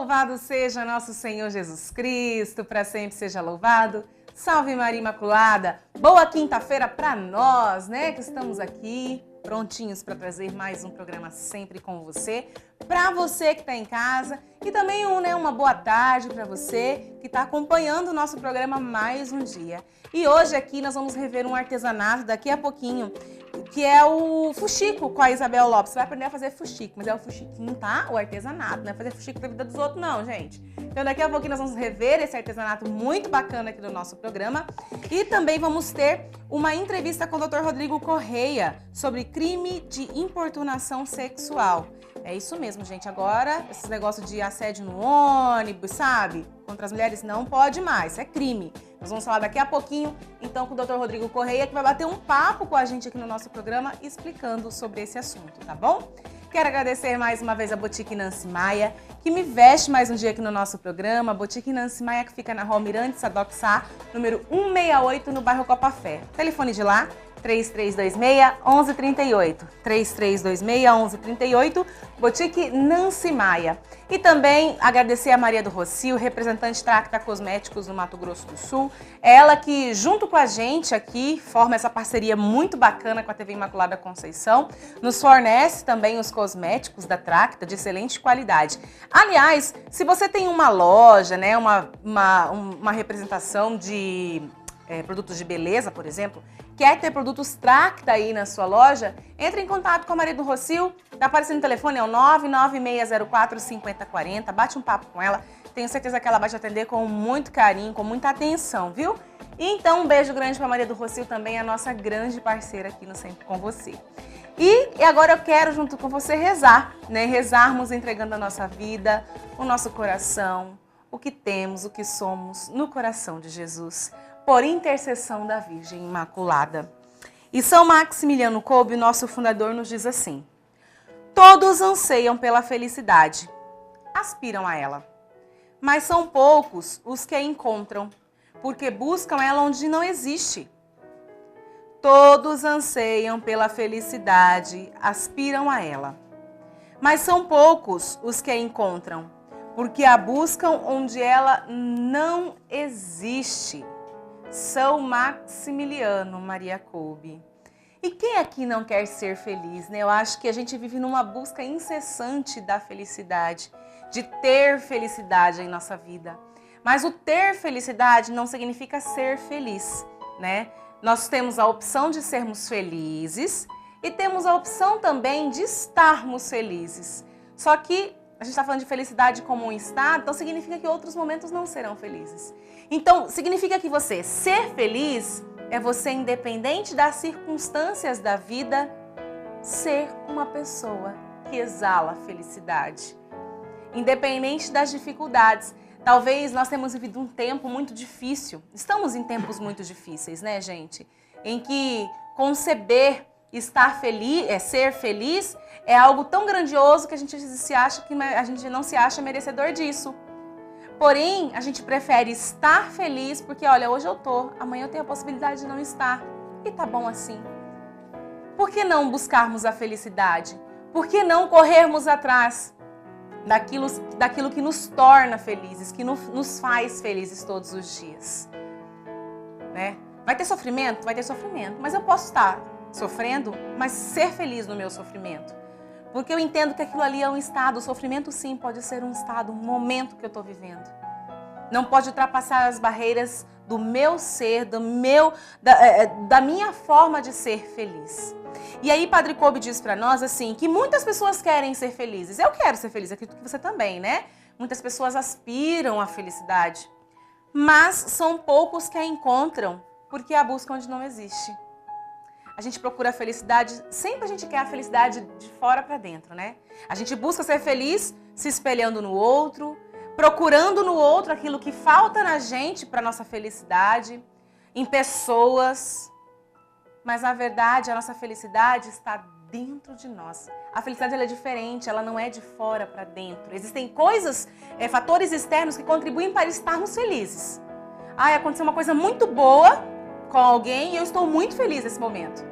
Louvado seja nosso Senhor Jesus Cristo, para sempre seja louvado. Salve Maria Imaculada! Boa quinta-feira para nós, né, que estamos aqui prontinhos para trazer mais um programa sempre com você. Para você que está em casa e também uma boa tarde para você que está acompanhando o nosso programa mais um dia. E hoje aqui nós vamos rever um artesanato daqui a pouquinho, que é o fuxico com a Isabel Lopes. Você vai aprender a fazer fuxico, mas é o fuxiquinho, tá? O artesanato, não é fazer fuxico da vida dos outros não, gente. Então daqui a pouquinho nós vamos rever esse artesanato muito bacana aqui do nosso programa. E também vamos ter uma entrevista com o Dr. Rodrigo Correia sobre crime de importunação sexual. É isso mesmo, gente. Agora, esse negócio de assédio no ônibus, sabe? Contra as mulheres não pode mais, é crime. Nós vamos falar daqui a pouquinho, então, com o Dr. Rodrigo Correia, que vai bater um papo com a gente aqui no nosso programa, explicando sobre esse assunto, tá bom? Quero agradecer mais uma vez a Boutique Nancy Maia, que me veste mais um dia aqui no nosso programa. Boutique Nancy Maia, que fica na Rua Mirante Sadoc Sá, número 168, no bairro Copa Fé. Telefone de lá, 3326-1138. 3326-1138, Boutique Nancy Maia. E também agradecer a Maria do Rocio, representante Tracta Cosméticos no Mato Grosso do Sul. Ela que, junto com a gente aqui, forma essa parceria muito bacana com a TV Imaculada Conceição. Nos fornece também os cosméticos da Tracta de excelente qualidade. Aliás, se você tem uma loja, né, uma representação de produtos de beleza, por exemplo, quer ter produtos Tracta aí na sua loja, entre em contato com a Maria do Rocio, tá aparecendo no telefone, é o 99604-5040, bate um papo com ela, tenho certeza que ela vai te atender com muito carinho, com muita atenção, viu? E então um beijo grande para a Maria do Rocio também, a nossa grande parceira aqui no Sempre com Você. E agora eu quero, junto com você, rezar, né? Rezarmos entregando a nossa vida, o nosso coração, o que temos, o que somos no coração de Jesus, por intercessão da Virgem Imaculada. E São Maximiliano Kolbe, nosso fundador, nos diz assim: todos anseiam pela felicidade, aspiram a ela, mas são poucos os que a encontram, porque buscam ela onde não existe. Todos anseiam pela felicidade, aspiram a ela, mas são poucos os que a encontram, porque a buscam onde ela não existe. São Maximiliano Maria Kolbe. E quem aqui não quer ser feliz, né? Eu acho que a gente vive numa busca incessante da felicidade, de ter felicidade em nossa vida. Mas o ter felicidade não significa ser feliz, né? Nós temos a opção de sermos felizes e temos a opção também de estarmos felizes. Só que a gente está falando de felicidade como um estado, então significa que outros momentos não serão felizes. Então, significa que você ser feliz é você, independente das circunstâncias da vida, ser uma pessoa que exala felicidade. Independente das dificuldades. Talvez nós tenhamos vivido um tempo muito difícil. Estamos em tempos muito difíceis, né, gente? Em que conceber estar feliz, ser feliz, é algo tão grandioso que a gente não se acha merecedor disso. Porém, a gente prefere estar feliz porque, olha, hoje eu tô, amanhã eu tenho a possibilidade de não estar. E tá bom assim. Por que não buscarmos a felicidade? Por que não corrermos atrás daquilo que nos torna felizes, que nos faz felizes todos os dias? Né? Vai ter sofrimento? Vai ter sofrimento. Mas eu posso estar sofrendo, mas ser feliz no meu sofrimento. Porque eu entendo que aquilo ali é um estado, o sofrimento sim pode ser um estado, um momento que eu estou vivendo. Não pode ultrapassar as barreiras do meu ser, da minha forma de ser feliz. E aí Padre Kolbe diz para nós assim, que muitas pessoas querem ser felizes. Eu quero ser feliz, acredito que você também, né? Muitas pessoas aspiram à felicidade, mas são poucos que a encontram, porque a buscam onde não existe. A gente procura a felicidade, sempre a gente quer a felicidade de fora para dentro, né? A gente busca ser feliz se espelhando no outro, procurando no outro aquilo que falta na gente para nossa felicidade, em pessoas. Mas na verdade a nossa felicidade está dentro de nós. A felicidade ela é diferente, ela não é de fora para dentro. Existem coisas, fatores externos que contribuem para estarmos felizes. Aconteceu uma coisa muito boa com alguém e eu estou muito feliz nesse momento.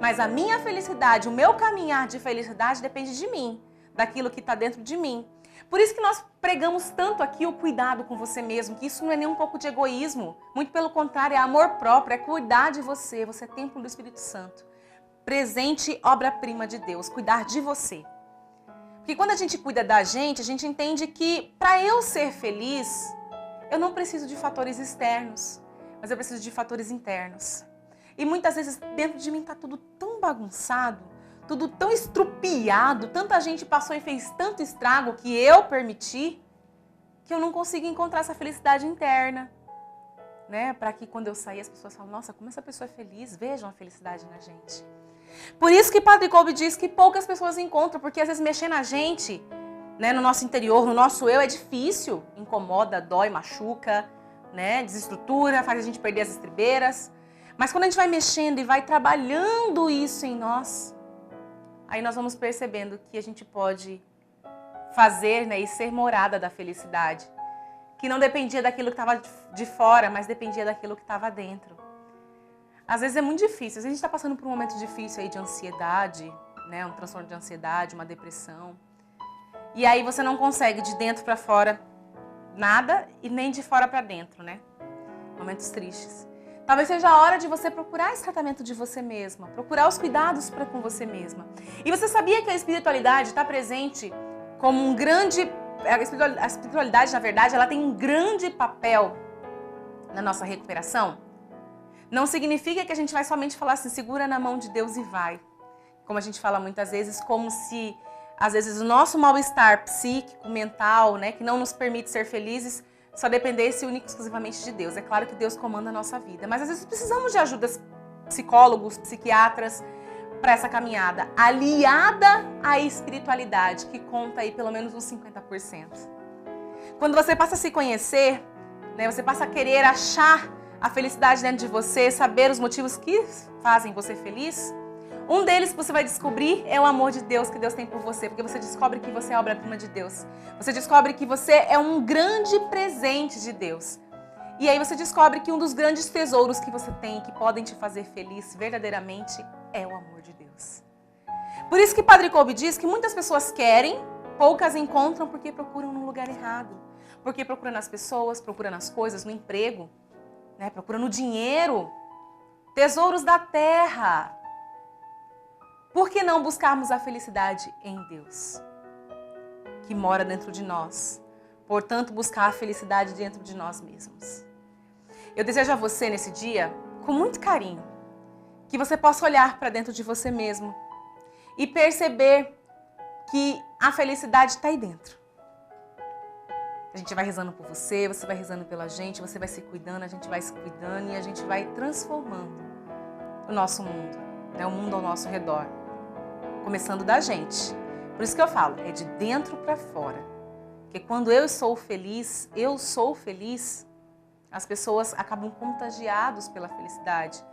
Mas a minha felicidade, o meu caminhar de felicidade depende de mim, daquilo que está dentro de mim. Por isso que nós pregamos tanto aqui o cuidado com você mesmo, que isso não é nem um pouco de egoísmo. Muito pelo contrário, é amor próprio, é cuidar de você. Você é templo do Espírito Santo. Presente, obra-prima de Deus, cuidar de você. Porque quando a gente cuida da gente, a gente entende que para eu ser feliz, eu não preciso de fatores externos, mas eu preciso de fatores internos. E muitas vezes dentro de mim está tudo tão bagunçado, tudo tão estrupiado, tanta gente passou e fez tanto estrago que eu permiti, que eu não consigo encontrar essa felicidade interna. Né? Para que quando eu sair as pessoas falam, nossa, como essa pessoa é feliz, vejam a felicidade na gente. Por isso que Padre Kolbe diz que poucas pessoas encontram, porque às vezes mexer na gente, né, no nosso interior, no nosso eu, é difícil, incomoda, dói, machuca, né, desestrutura, faz a gente perder as estribeiras. Mas quando a gente vai mexendo e vai trabalhando isso em nós, aí nós vamos percebendo que a gente pode fazer, né, e ser morada da felicidade. Que não dependia daquilo que estava de fora, mas dependia daquilo que estava dentro. Às vezes é muito difícil, às vezes a gente está passando por um momento difícil aí de ansiedade, né, um transtorno de ansiedade, uma depressão. E aí você não consegue de dentro para fora nada e nem de fora para dentro, né? Momentos tristes. Talvez seja a hora de você procurar esse tratamento de você mesma, procurar os cuidados para com você mesma. E você sabia que a espiritualidade está presente como um grande... A espiritualidade, na verdade, ela tem um grande papel na nossa recuperação? Não significa que a gente vai somente falar assim, segura na mão de Deus e vai. Como a gente fala muitas vezes, como se, às vezes, o nosso mal-estar psíquico, mental, né, que não nos permite ser felizes, só dependesse única e exclusivamente de Deus. É claro que Deus comanda a nossa vida, mas às vezes precisamos de ajudas psicólogos, psiquiatras, para essa caminhada, aliada à espiritualidade, que conta aí pelo menos uns 50%. Quando você passa a se conhecer, né, você passa a querer achar a felicidade dentro de você, saber os motivos que fazem você feliz, um deles que você vai descobrir é o amor de Deus que Deus tem por você, porque você descobre que você é obra-prima de Deus. Você descobre que você é um grande presente de Deus. E aí você descobre que um dos grandes tesouros que você tem, que podem te fazer feliz verdadeiramente, é o amor de Deus. Por isso que Padre Kolbe diz que muitas pessoas querem, poucas encontram porque procuram no lugar errado. Porque procuram nas pessoas, procuram nas coisas, no emprego, né? Procuram no dinheiro, tesouros da terra. Por que não buscarmos a felicidade em Deus, que mora dentro de nós? Portanto, buscar a felicidade dentro de nós mesmos. Eu desejo a você nesse dia, com muito carinho, que você possa olhar para dentro de você mesmo e perceber que a felicidade está aí dentro. A gente vai rezando por você, você vai rezando pela gente, você vai se cuidando, a gente vai se cuidando e a gente vai transformando o nosso mundo, né? O mundo ao nosso redor. Começando da gente. Por isso que eu falo, é de dentro para fora. Porque quando eu sou feliz, as pessoas acabam contagiadas pela felicidade.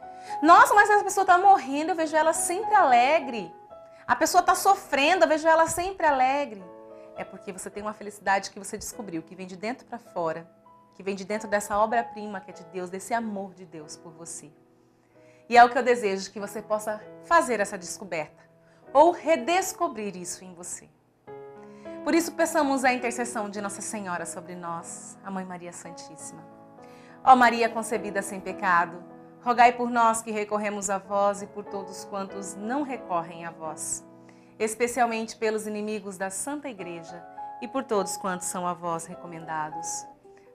Nossa, mas essa pessoa está morrendo, eu vejo ela sempre alegre. A pessoa está sofrendo, eu vejo ela sempre alegre. É porque você tem uma felicidade que você descobriu, que vem de dentro para fora, que vem de dentro dessa obra-prima que é de Deus, desse amor de Deus por você. E é o que eu desejo, que você possa fazer essa descoberta, ou redescobrir isso em você. Por isso, peçamos a intercessão de Nossa Senhora sobre nós, a Mãe Maria Santíssima. Ó Maria concebida sem pecado, rogai por nós que recorremos a vós e por todos quantos não recorrem a vós, especialmente pelos inimigos da Santa Igreja e por todos quantos são a vós recomendados.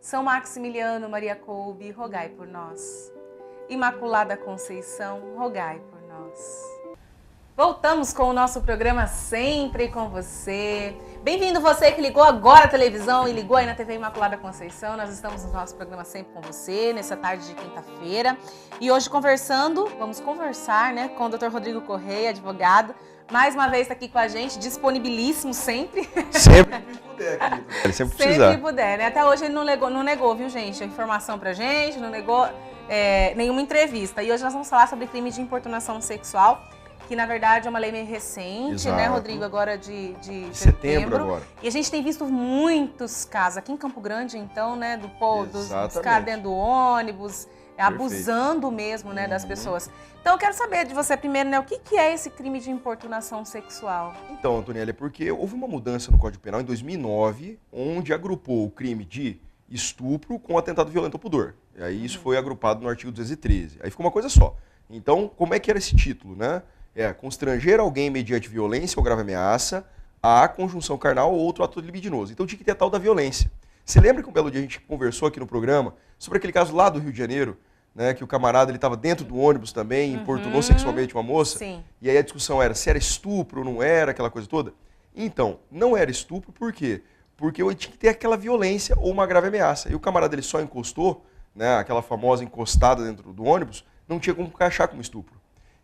São Maximiliano Maria Kolbe, rogai por nós. Imaculada Conceição, rogai por nós. Voltamos com o nosso programa Sempre com Você. Bem-vindo você que ligou agora a televisão e ligou aí na TV Imaculada Conceição. Nós estamos no nosso programa Sempre com Você, nessa tarde de quinta-feira. E hoje vamos conversar, né, com o Dr. Rodrigo Correia, advogado. Mais uma vez está aqui com a gente, disponibilíssimo sempre. Sempre que puder, querido. Ele sempre precisar. Sempre que puder, né? Até hoje ele não negou, viu, gente? A informação pra gente, não negou nenhuma entrevista. E hoje nós vamos falar sobre crime de importunação sexual, que na verdade é uma lei meio recente, Exato. Né, Rodrigo? Agora de setembro. Agora. E a gente tem visto muitos casos aqui em Campo Grande, então, né, dos caras dentro do ônibus, abusando mesmo, né, das pessoas. Então eu quero saber de você primeiro, né, o que é esse crime de importunação sexual? Então, Antoniela, é porque houve uma mudança no Código Penal em 2009, onde agrupou o crime de estupro com atentado violento ao pudor. E aí isso foi agrupado no artigo 213. Aí ficou uma coisa só. Então, como é que era esse título, né? Constranger alguém mediante violência ou grave ameaça à conjunção carnal ou outro ato libidinoso. Então tinha que ter a tal da violência. Você lembra que um belo dia a gente conversou aqui no programa sobre aquele caso lá do Rio de Janeiro, né, que o camarada estava dentro do ônibus também, importunou sexualmente uma moça? Sim. E aí a discussão era se era estupro ou não era, aquela coisa toda? Então, não era estupro, por quê? Porque eu tinha que ter aquela violência ou uma grave ameaça. E o camarada ele só encostou, né, aquela famosa encostada dentro do ônibus, não tinha como encaixar como estupro.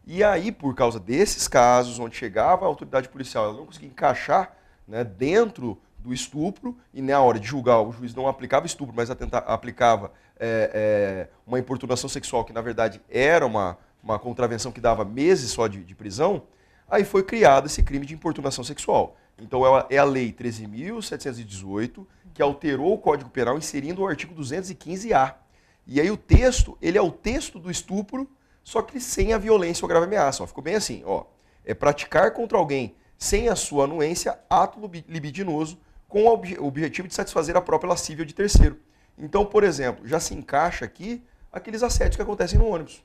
E aí, por causa desses casos, onde chegava a autoridade policial, ela não conseguia encaixar, né, dentro do estupro, e na hora de julgar o juiz não aplicava estupro, mas aplicava uma importunação sexual, que na verdade era uma contravenção que dava meses só de prisão, aí foi criado esse crime de importunação sexual. Então é a Lei 13.718, que alterou o Código Penal inserindo o artigo 215-A. E aí o texto, ele é o texto do estupro, só que sem a violência ou grave ameaça. Ó, ficou bem assim, ó. É praticar contra alguém sem a sua anuência ato libidinoso com o objetivo de satisfazer a própria lascívia de terceiro. Então, por exemplo, já se encaixa aqui aqueles assédios que acontecem no ônibus.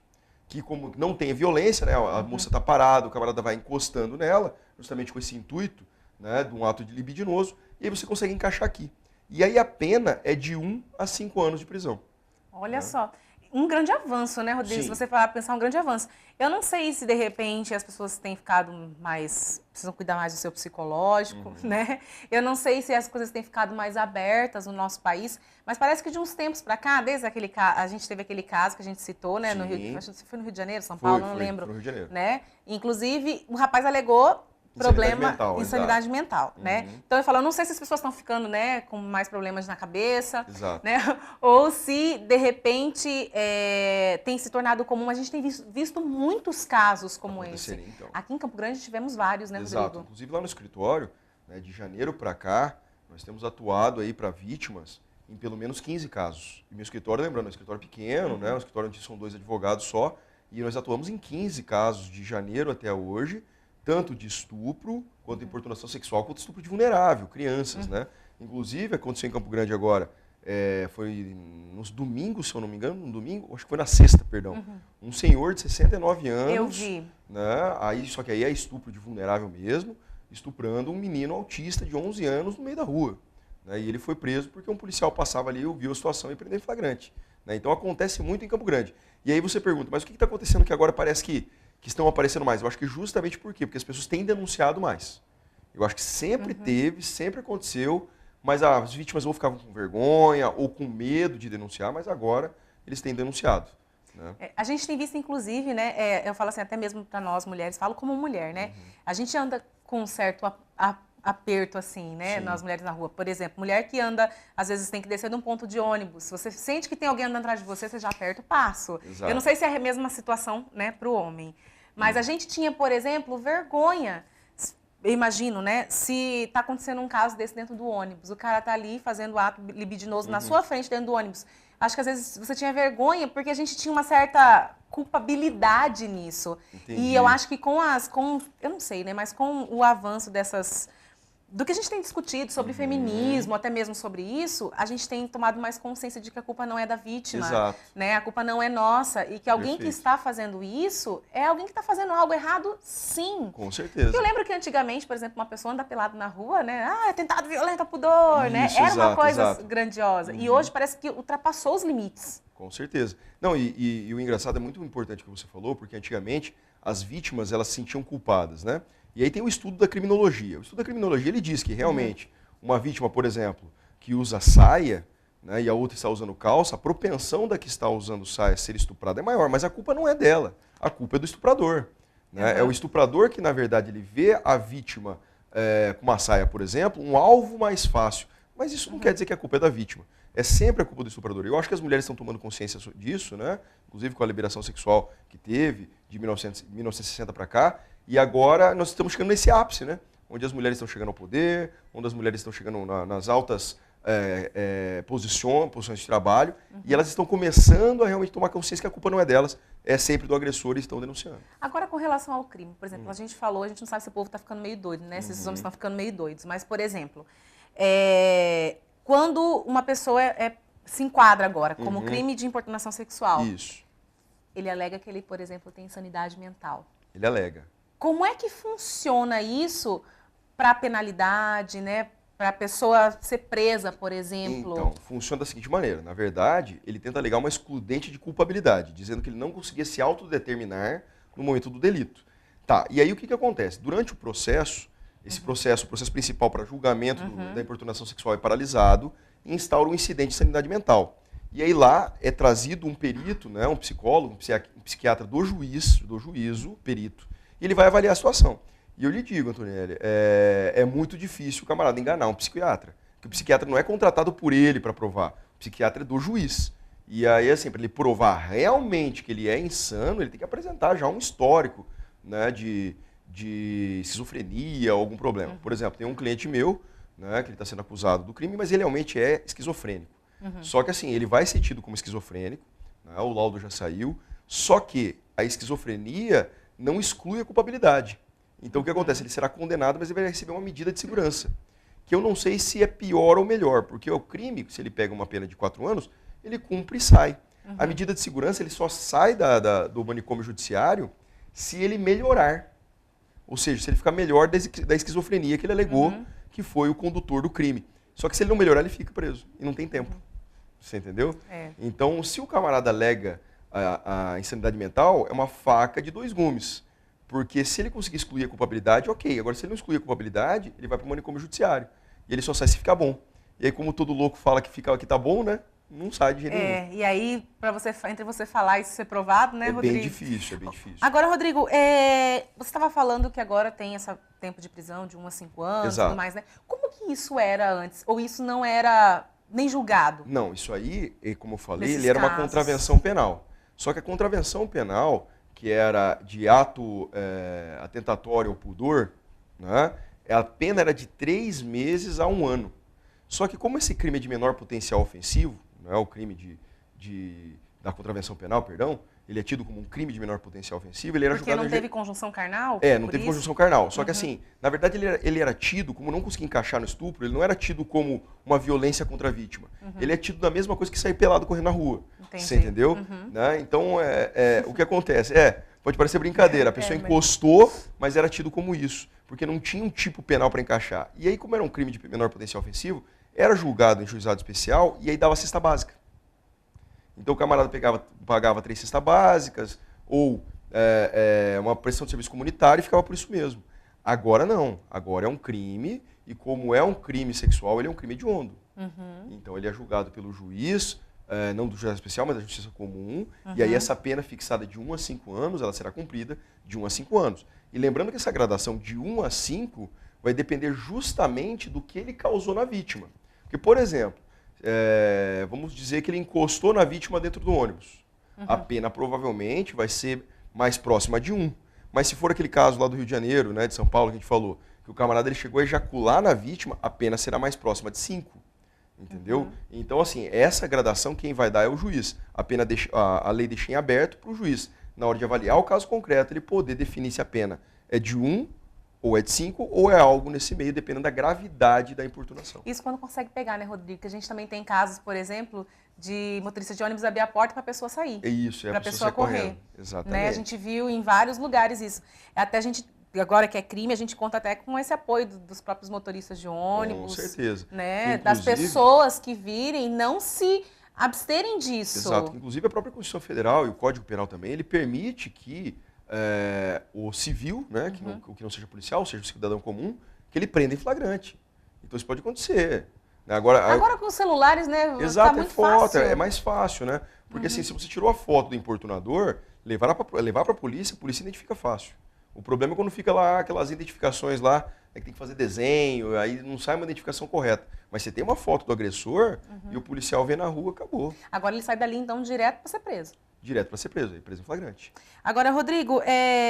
Que como não tem violência, né, a moça está parada, o camarada vai encostando nela, justamente com esse intuito, né, de um ato de libidinoso, e aí você consegue encaixar aqui. E aí a pena é de 1 a 5 anos de prisão. Olha só, um grande avanço, né, Rodrigo? Sim. Se você falar, pensar um grande avanço. Eu não sei se, de repente, as pessoas têm ficado mais... precisam cuidar mais do seu psicológico, né? Eu não sei se as coisas têm ficado mais abertas no nosso país, mas parece que de uns tempos para cá, desde aquele caso, a gente teve aquele caso que a gente citou, né, no Rio, acho que foi no Rio de Janeiro, São Paulo, não lembro. Foi no Rio de Janeiro. Né? Inclusive, o rapaz alegou problema, insanidade mental, né? Então eu falo, eu não sei se as pessoas estão ficando, né, com mais problemas na cabeça, né? Ou se de repente tem se tornado comum. A gente tem visto muitos casos como esse. Então. Aqui em Campo Grande tivemos vários, né, Rodrigo? Exato. Inclusive lá no escritório, né, de janeiro para cá, nós temos atuado aí para vítimas em pelo menos 15 casos. E meu escritório, lembrando, é um escritório pequeno, né, um escritório onde são 2 advogados só, e nós atuamos em 15 casos de janeiro até hoje, tanto de estupro, quanto de importunação sexual, quanto de estupro de vulnerável, crianças, né? Inclusive, aconteceu em Campo Grande agora, foi nos domingos, se eu não me engano, acho que foi na sexta, perdão, um senhor de 69 anos, eu vi, né? Só que aí é estupro de vulnerável mesmo, estuprando um menino autista de 11 anos no meio da rua. Né? E ele foi preso porque um policial passava ali, viu a situação e prendeu em flagrante. Né? Então acontece muito em Campo Grande. E aí você pergunta, mas o que está acontecendo que agora parece que estão aparecendo mais? Eu acho que justamente por quê? Porque as pessoas têm denunciado mais. Eu acho que sempre teve, sempre aconteceu, mas as vítimas ou ficavam com vergonha ou com medo de denunciar, mas agora eles têm denunciado. Né? A gente tem visto, inclusive, né, eu falo assim, até mesmo para nós mulheres, falo como mulher, né? A gente anda com um certo aperto, assim, né, nós mulheres na rua. Por exemplo, mulher que anda, às vezes tem que descer de um ponto de ônibus. Se você sente que tem alguém andando atrás de você, você já aperta o passo. Exato. Eu não sei se é a mesma situação, né, para o homem. Mas a gente tinha, por exemplo, vergonha. Eu imagino, né, se está acontecendo um caso desse dentro do ônibus, o cara está ali fazendo ato libidinoso na sua frente dentro do ônibus. Acho que às vezes você tinha vergonha porque a gente tinha uma certa culpabilidade nisso. Entendi. E eu acho que eu não sei, né, mas com o avanço do que a gente tem discutido sobre feminismo, até mesmo sobre isso, a gente tem tomado mais consciência de que a culpa não é da vítima. Exato. Né? A culpa não é nossa. E que alguém que está fazendo isso é alguém que está fazendo algo errado, sim. Com certeza. Eu lembro que antigamente, por exemplo, uma pessoa anda pelado na rua, né? Ah, atentado violento ao pudor, Isso, né? Era uma coisa exato. grandiosa. E hoje parece que ultrapassou os limites. Com certeza. Não, e o engraçado é muito importante que você falou, porque antigamente as vítimas elas se sentiam culpadas, né? E aí tem o estudo da criminologia. O estudo da criminologia ele diz que realmente uma vítima, por exemplo, que usa saia, né, e a outra está usando calça, a propensão da que está usando saia a ser estuprada é maior, mas a culpa não é dela, a culpa é do estuprador. Né? É o estuprador que, na verdade, ele vê a vítima com uma saia, por exemplo, um alvo mais fácil. Mas isso não quer dizer que a culpa é da vítima. É sempre a culpa do estuprador. Eu acho que as mulheres estão tomando consciência disso, né? Inclusive com a liberação sexual que teve de 1960 para cá. E agora nós estamos chegando nesse ápice, né? Onde as mulheres estão chegando ao poder, onde as mulheres estão chegando nas altas posições de trabalho, e elas estão começando a realmente tomar consciência que a culpa não é delas, é sempre do agressor e estão denunciando. Agora, com relação ao crime, por exemplo, a gente falou, a gente não sabe se o povo está ficando meio doido, né? Se esses homens estão ficando meio doidos. Mas, por exemplo, quando uma pessoa se enquadra agora como crime de importunação sexual, Isso. ele alega que ele, por exemplo, tem insanidade mental. Ele alega. Como é que funciona isso para a penalidade, né? Para a pessoa ser presa, por exemplo? Então, funciona da seguinte maneira. Na verdade, ele tenta alegar uma excludente de culpabilidade, dizendo que ele não conseguia se autodeterminar no momento do delito. Tá, e aí o que acontece? Durante o processo, o processo principal para julgamento da importunação sexual é paralisado e instaura um incidente de sanidade mental. E aí lá é trazido um perito, né, um psicólogo, um psiquiatra do juízo, perito, e ele vai avaliar a situação. E eu lhe digo, Antonelli, é muito difícil o camarada enganar um psiquiatra. Porque o psiquiatra não é contratado por ele para provar. O psiquiatra é do juiz. E aí, assim, para ele provar realmente que ele é insano, ele tem que apresentar já um histórico, né, de esquizofrenia ou algum problema. Por exemplo, tem um cliente meu, né, que ele está sendo acusado do crime, mas ele realmente é esquizofrênico. Só que assim, ele vai ser tido como esquizofrênico, né, o laudo já saiu, só que a esquizofrenia não exclui a culpabilidade. Então o que acontece? Ele será condenado, mas ele vai receber uma medida de segurança. Que eu não sei se é pior ou melhor, porque o crime, se ele pega uma pena de 4 anos, ele cumpre e sai. A medida de segurança ele só sai do manicômio judiciário se ele melhorar. Ou seja, se ele ficar melhor da esquizofrenia que ele alegou que foi o condutor do crime. Só que se ele não melhorar, ele fica preso. E não tem tempo. Você entendeu? Então, se o camarada alega a insanidade mental, é uma faca de 2 gumes. Porque se ele conseguir excluir a culpabilidade, ok. Agora, se ele não excluir a culpabilidade, ele vai para o manicômio judiciário. E ele só sai se ficar bom. E aí, como todo louco fala que tá bom, né? Não sai de jeito nenhum. E aí, entre você falar e isso ser provado, né, Rodrigo? É bem difícil. Agora, Rodrigo, você estava falando que agora tem esse tempo de prisão de 1 a 5 anos e tudo mais, né? Como que isso era antes? Ou isso não era nem julgado? Não, isso aí, como eu falei, ele era uma contravenção penal. Só que a contravenção penal, que era de ato atentatório ao pudor, né, a pena era de 3 meses a 1 ano. Só que como esse crime é de menor potencial ofensivo, não é o crime da contravenção penal, perdão, ele é tido como um crime de menor potencial ofensivo, ele era julgado... Porque não teve conjunção carnal? Não teve conjunção carnal. Só que assim, na verdade ele era tido, como não conseguia encaixar no estupro, ele não era tido como uma violência contra a vítima. Ele é tido da mesma coisa que sair pelado correndo na rua. Entendi. Você entendeu? Né? Então, o que acontece? Pode parecer brincadeira, a pessoa encostou, mas era tido como isso, porque não tinha um tipo penal para encaixar. E aí, como era um crime de menor potencial ofensivo, era julgado em juizado especial e aí dava cesta básica. Então o camarada pagava 3 cestas básicas ou uma prestação de serviço comunitário e ficava por isso mesmo. Agora não. Agora é um crime e como é um crime sexual, ele é um crime hediondo. Então ele é julgado pelo juiz, não do juizado especial, mas da justiça comum. E aí essa pena fixada de 1 a 5 anos, ela será cumprida de 1 a 5 anos. E lembrando que essa gradação de 1 a 5 vai depender justamente do que ele causou na vítima. Porque, por exemplo, vamos dizer que ele encostou na vítima dentro do ônibus. A pena provavelmente vai ser mais próxima de 1. Mas se for aquele caso lá do Rio de Janeiro, né, de São Paulo, que a gente falou, que o camarada ele chegou a ejacular na vítima, a pena será mais próxima de 5. Entendeu? Então, assim, essa gradação quem vai dar é o juiz. A lei deixa em aberto para o juiz, na hora de avaliar o caso concreto, ele poder definir se a pena é de 1, ou é de 5, ou é algo nesse meio, dependendo da gravidade da importunação. Isso quando consegue pegar, né, Rodrigo? Que a gente também tem casos, por exemplo, de motorista de ônibus abrir a porta para a pessoa sair. É isso, para a pessoa correr. Exatamente. Né? A gente viu em vários lugares isso. Até a gente, agora que é crime, a gente conta até com esse apoio dos próprios motoristas de ônibus. Com certeza. Né? Das pessoas que virem não se absterem disso. Exato. Inclusive a própria Constituição Federal e o Código Penal também, ele permite que o civil, né, que não seja policial, seja o cidadão comum, que ele prenda em flagrante. Então isso pode acontecer. Agora com os celulares, né? Exato, tá muito fácil. É mais fácil, né? Porque assim, se você tirou a foto do importunador, levar para a polícia identifica fácil. O problema é quando fica lá aquelas identificações lá, que tem que fazer desenho, aí não sai uma identificação correta. Mas você tem uma foto do agressor e o policial vê na rua, acabou. Agora ele sai dali então direto para ser preso. Direto para ser preso, preso em flagrante. Agora, Rodrigo,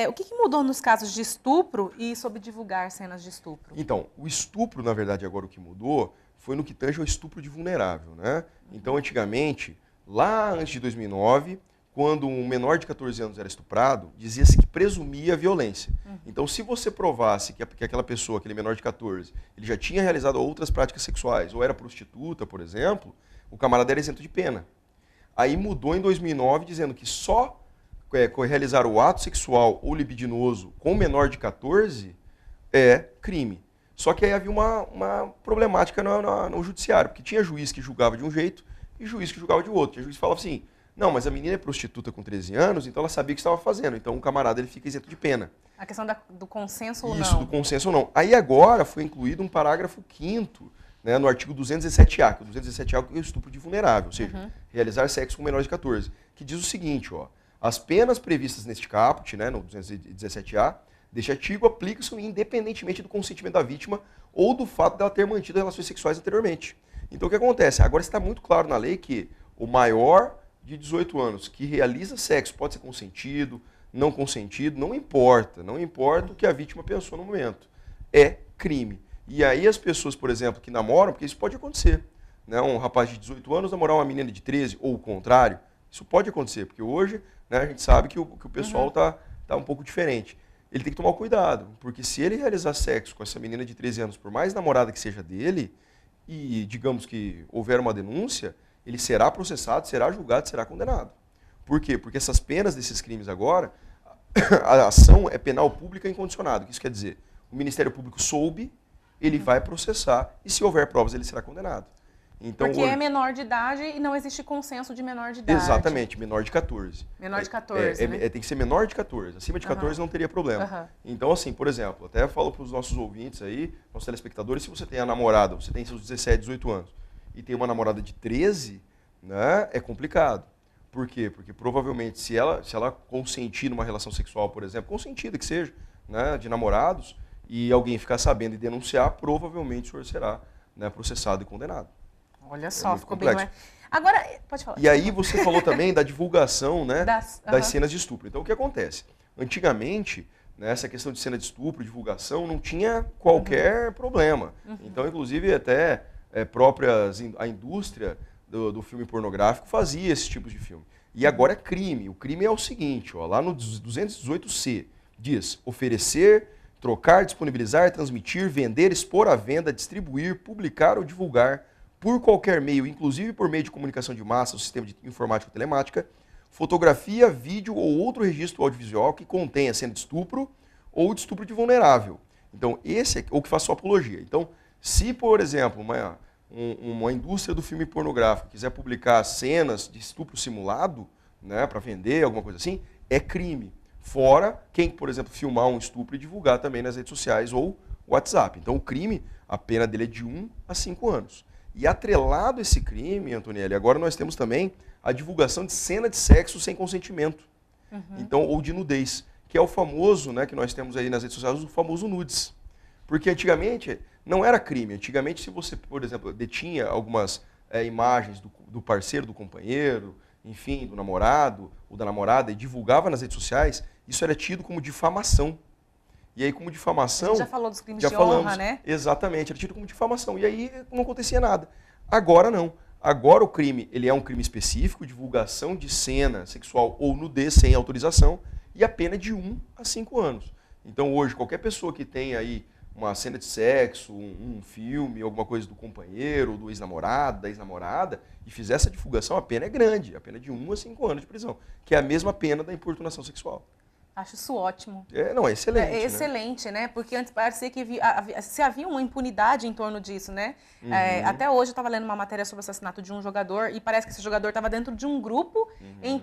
o que mudou nos casos de estupro e sobre divulgar cenas de estupro? Então, o estupro, na verdade, agora o que mudou foi no que tange ao estupro de vulnerável, né? Então, antigamente, lá antes de 2009, quando um menor de 14 anos era estuprado, dizia-se que presumia violência. Então, se você provasse que aquela pessoa, aquele menor de 14, ele já tinha realizado outras práticas sexuais, ou era prostituta, por exemplo, o camarada era isento de pena. Aí mudou em 2009, dizendo que só realizar o ato sexual ou libidinoso com menor de 14 é crime. Só que aí havia uma problemática no judiciário, porque tinha juiz que julgava de um jeito e juiz que julgava de outro. Tinha juiz que falava assim, não, mas a menina é prostituta com 13 anos, então ela sabia o que estava fazendo. Então o camarada ele fica isento de pena. A questão do consenso ou não? Isso, do consenso ou não. Aí agora foi incluído um parágrafo 5º, né, no artigo 217A, que o 217A é o estupro de vulnerável, ou seja, realizar sexo com menores de 14, que diz o seguinte, ó, as penas previstas neste caput, né, no 217A, deste artigo aplicam-se independentemente do consentimento da vítima ou do fato dela ter mantido relações sexuais anteriormente. Então o que acontece? Agora está muito claro na lei que o maior de 18 anos que realiza sexo pode ser consentido, não consentido, não importa o que a vítima pensou no momento. É crime. E aí as pessoas, por exemplo, que namoram, porque isso pode acontecer, né? Um rapaz de 18 anos namorar uma menina de 13 ou o contrário, isso pode acontecer, porque hoje, né, a gente sabe que o pessoal tá um pouco diferente. Ele tem que tomar cuidado, porque se ele realizar sexo com essa menina de 13 anos, por mais namorada que seja dele, e digamos que houver uma denúncia, ele será processado, será julgado, será condenado. Por quê? Porque essas penas desses crimes agora, a ação é penal pública incondicionada. O que isso quer dizer? O Ministério Público soube, ele vai processar e se houver provas ele será condenado. Então, porque é menor de idade e não existe consenso de menor de idade. Exatamente, menor de 14. Menor de 14, né? Tem que ser menor de 14. Acima de 14 não teria problema. Então, assim, por exemplo, até falo para os nossos ouvintes aí, nossos telespectadores, se você tem a namorada, você tem seus 17, 18 anos, e tem uma namorada de 13, né, é complicado. Por quê? Porque provavelmente se ela consentir numa relação sexual, por exemplo, consentida que seja, né, de namorados, e alguém ficar sabendo e denunciar, provavelmente o senhor será, né, processado e condenado. Olha só, ficou complexo. Bem... Agora, pode falar. E aí você falou também da divulgação, né, das cenas de estupro. Então o que acontece? Antigamente, né, essa questão de cena de estupro, divulgação, não tinha qualquer problema. Então, inclusive, até a indústria do filme pornográfico fazia esse tipo de filme. E agora é crime. O crime é o seguinte, ó, lá no 218C, diz oferecer, trocar, disponibilizar, transmitir, vender, expor à venda, distribuir, publicar ou divulgar por qualquer meio, inclusive por meio de comunicação de massa, o sistema de informática ou telemática, fotografia, vídeo ou outro registro audiovisual que contenha cena de estupro ou de estupro de vulnerável. Então, esse é o que faz sua apologia. Então, se, por exemplo, uma indústria do filme pornográfico quiser publicar cenas de estupro simulado, né, para vender, alguma coisa assim, é crime. Fora quem, por exemplo, filmar um estupro e divulgar também nas redes sociais ou WhatsApp. Então, o crime, a pena dele é de 1 a 5 anos. E atrelado a esse crime, Antonielli, agora nós temos também a divulgação de cena de sexo sem consentimento. Então, ou de nudez, que é o famoso, né, que nós temos aí nas redes sociais, o famoso nudes. Porque antigamente não era crime. Antigamente, se você, por exemplo, detinha algumas imagens do parceiro, do companheiro, enfim, do namorado ou da namorada e divulgava nas redes sociais, isso era tido como difamação. E aí, como difamação... A gente já falou dos crimes de honra, né? Exatamente, era tido como difamação. E aí não acontecia nada. Agora não. Agora o crime, ele é um crime específico, divulgação de cena sexual ou nudez sem autorização, e a pena é de 1 a 5 anos. Então hoje, qualquer pessoa que tenha aí uma cena de sexo, um filme, alguma coisa do companheiro, do ex-namorado, da ex-namorada, e fizer essa divulgação, a pena é grande. A pena é de 1 a 5 anos de prisão, que é a mesma pena da importunação sexual. Acho isso ótimo. É excelente. É excelente, né? Porque antes parecia que se havia uma impunidade em torno disso, né? Até hoje eu estava lendo uma matéria sobre o assassinato de um jogador e parece que esse jogador estava dentro de um grupo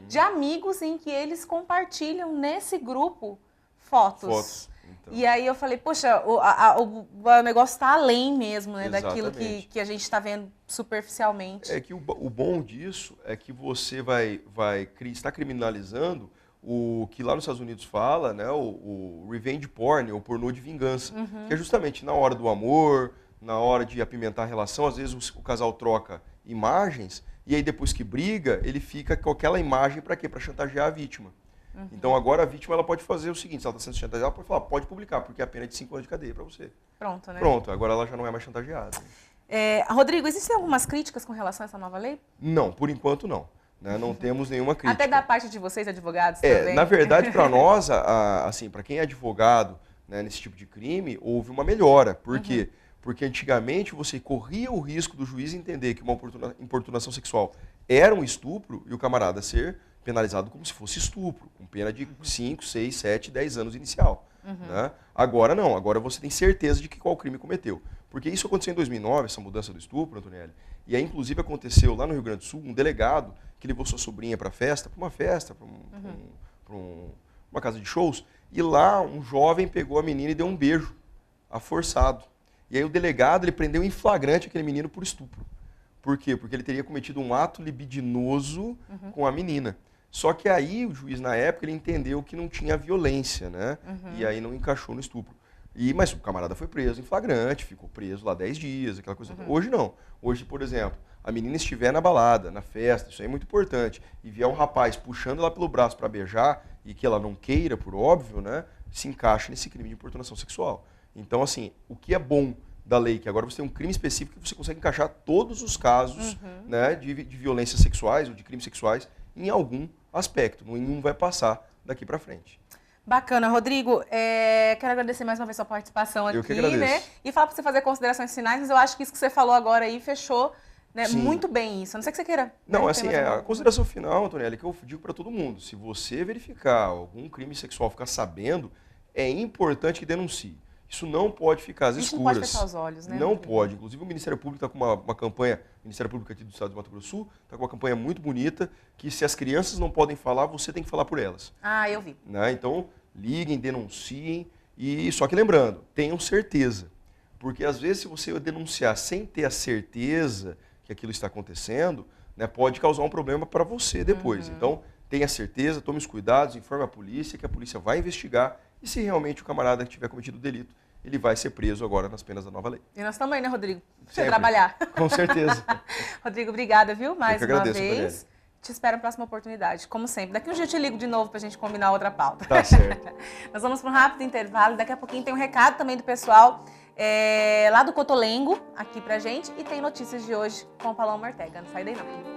de amigos em que eles compartilham nesse grupo fotos. Então. E aí eu falei, poxa, o negócio está além mesmo, né? Daquilo que a gente está vendo superficialmente. É que o bom disso é que você está criminalizando o que lá nos Estados Unidos fala, né, o revenge porn, ou pornô de vingança, que é justamente na hora do amor, na hora de apimentar a relação, às vezes o casal troca imagens, e aí depois que briga, ele fica com aquela imagem para quê? Para chantagear a vítima. Então agora a vítima ela pode fazer o seguinte, se ela está sendo chantageada, ela pode falar, pode publicar, porque a pena é de 5 anos de cadeia para você. Pronto, né? Pronto, agora ela já não é mais chantageada. Rodrigo, existem algumas críticas com relação a essa nova lei? Não, por enquanto não. Né? Não temos nenhuma crítica. Até da parte de vocês, advogados, também? Na verdade, para nós, assim, para quem é advogado, né, nesse tipo de crime, houve uma melhora. Por quê? Porque antigamente você corria o risco do juiz entender que uma importunação sexual era um estupro e o camarada ser penalizado como se fosse estupro, com pena de 5, 6, 7, 10 anos inicial. Né? Agora não, agora você tem certeza de que qual crime cometeu. Porque isso aconteceu em 2009, essa mudança do estupro, Antonelli, e aí inclusive aconteceu lá no Rio Grande do Sul, um delegado que levou sua sobrinha para uma festa, para uma casa de shows, e lá um jovem pegou a menina e deu um beijo, forçado. E aí o delegado, ele prendeu em flagrante aquele menino por estupro. Por quê? Porque ele teria cometido um ato libidinoso com a menina. Só que aí o juiz, na época, ele entendeu que não tinha violência, né? E aí não encaixou no estupro. Mas o camarada foi preso em flagrante, ficou preso lá 10 dias, aquela coisa. Hoje não. Hoje, por exemplo, a menina estiver na balada, na festa, isso aí é muito importante, e vier um rapaz puxando ela pelo braço para beijar, e que ela não queira, por óbvio, né? Se encaixa nesse crime de importunação sexual. Então, assim, o que é bom da lei, que agora você tem um crime específico que você consegue encaixar todos os casos né, de violências sexuais ou de crimes sexuais em algum aspecto. Nenhum vai passar daqui para frente. Bacana, Rodrigo. Quero agradecer mais uma vez a sua participação aqui, eu que agradeço. Né? E falar para você fazer considerações finais, mas eu acho que isso que você falou agora aí fechou, né, muito bem isso. A não sei que você queira. Não, assim, a consideração final, Antonelli, que eu digo para todo mundo. Se você verificar algum crime sexual, ficar sabendo, é importante que denuncie. Isso não pode ficar às escuras. Não pode fechar os olhos, né? Não pode. Inclusive o Ministério Público está com uma campanha, o Ministério Público aqui do Estado de Mato Grosso do Sul, está com uma campanha muito bonita, que se as crianças não podem falar, você tem que falar por elas. Ah, eu vi. Né? Então, liguem, denunciem, só que lembrando, tenham certeza. Porque às vezes se você denunciar sem ter a certeza que aquilo está acontecendo, né, pode causar um problema para você depois. Então, tenha certeza, tome os cuidados, informe a polícia, que a polícia vai investigar. E se realmente o camarada que tiver cometido o delito, ele vai ser preso agora nas penas da nova lei. E nós também, né, Rodrigo? Pra você Sempre. trabalhar. Com certeza. Rodrigo, obrigada, viu? Mais Eu que agradeço, uma vez. Daniele. Te espero na próxima oportunidade, como sempre. Daqui um dia eu te ligo de novo pra gente combinar outra pauta. Tá certo. Nós vamos para um rápido intervalo. Daqui a pouquinho tem um recado também do pessoal lá do Cotolengo, aqui pra gente. E tem notícias de hoje com o Paloma Ortega. Não sai daí não.